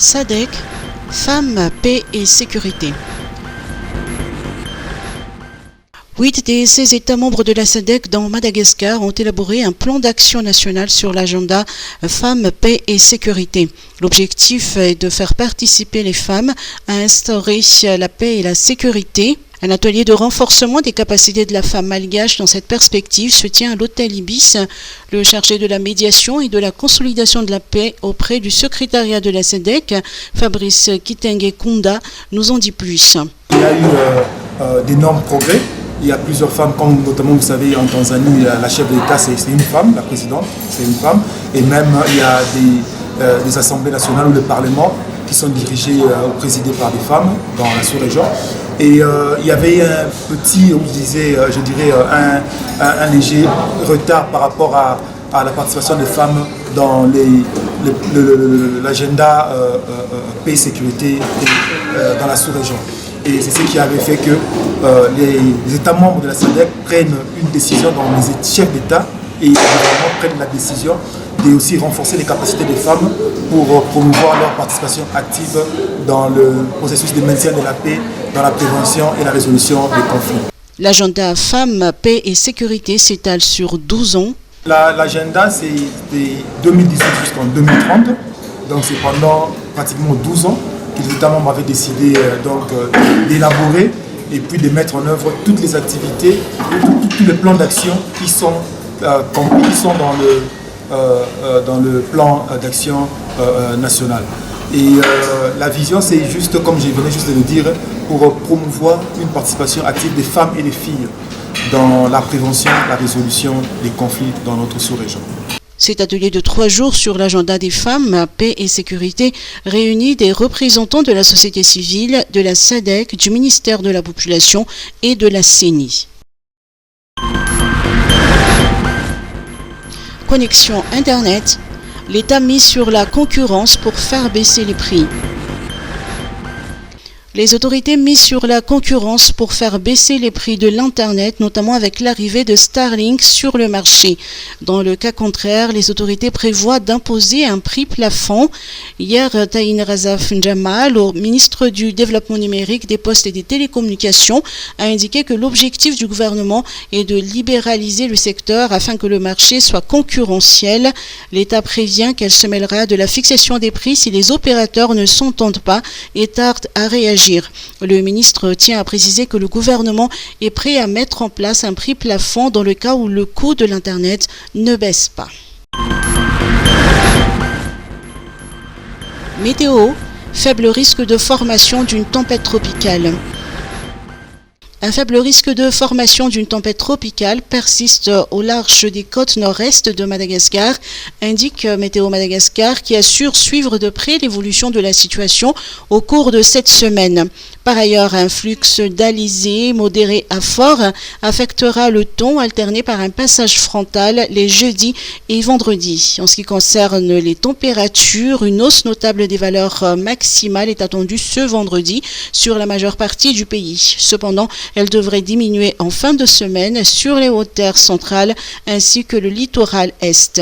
SADC, Femmes, Paix et Sécurité. 8 des 16 États membres de la SADC dans Madagascar ont élaboré un plan d'action national sur l'agenda Femmes, Paix et Sécurité. L'objectif est de faire participer les femmes à instaurer la paix et la sécurité. Un atelier de renforcement des capacités de la femme malgache dans cette perspective se tient à l'hôtel Ibis. Le chargé de la médiation et de la consolidation de la paix auprès du secrétariat de la SADC, Fabrice Kitenge Kunda, nous en dit plus. Il y a eu d'énormes progrès. Il y a plusieurs femmes, comme notamment vous savez en Tanzanie, la chef de l'État c'est une femme, la présidente c'est une femme. Et même il y a des assemblées nationales ou le Parlement qui sont dirigés ou présidés par des femmes dans la sous-région. Et il y avait un petit, je dirais, un léger retard par rapport à la participation des femmes dans l'agenda paix et sécurité dans la sous-région. Et c'est ce qui avait fait que les États membres de la SADC prennent une décision, donc les chefs d'État et les gouvernements prennent la décision de aussi renforcer les capacités des femmes pour promouvoir leur participation active dans le processus de maintien de la paix, dans la prévention et la résolution des conflits. L'agenda Femmes, Paix et Sécurité s'étale sur 12 ans. L'agenda c'est de 2018 jusqu'en 2030, donc c'est pendant pratiquement 12 ans que les États membres avaient décidé d'élaborer et puis de mettre en œuvre toutes les activités, tous les plans d'action qui sont dans le plan d'action national. Et la vision, c'est juste, comme je venais juste de le dire, pour promouvoir une participation active des femmes et des filles dans la prévention, la résolution des conflits dans notre sous-région. Cet atelier de 3 jours sur l'agenda des femmes, paix et sécurité réunit des représentants de la société civile, de la SADC, du ministère de la Population et de la CENI. Connexion Internet, l'État mise sur la concurrence pour faire baisser les prix. Les autorités misent sur la concurrence pour faire baisser les prix de l'Internet, notamment avec l'arrivée de Starlink sur le marché. Dans le cas contraire, les autorités prévoient d'imposer un prix plafond. Hier, Taïn Razaf Njamal, le ministre du Développement numérique, des Postes et des Télécommunications, a indiqué que l'objectif du gouvernement est de libéraliser le secteur afin que le marché soit concurrentiel. L'État prévient qu'elle se mêlera de la fixation des prix si les opérateurs ne s'entendent pas et tardent à réagir. Le ministre tient à préciser que le gouvernement est prêt à mettre en place un prix plafond dans le cas où le coût de l'Internet ne baisse pas. Météo, faible risque de formation d'une tempête tropicale. Un faible risque de formation d'une tempête tropicale persiste au large des côtes nord-est de Madagascar, indique Météo Madagascar, qui assure suivre de près l'évolution de la situation au cours de cette semaine. Par ailleurs, un flux d'alizé modéré à fort affectera le temps, alterné par un passage frontal les jeudis et vendredis. En ce qui concerne les températures, une hausse notable des valeurs maximales est attendue ce vendredi sur la majeure partie du pays. Cependant, elle devrait diminuer en fin de semaine sur les hautes terres centrales ainsi que le littoral est.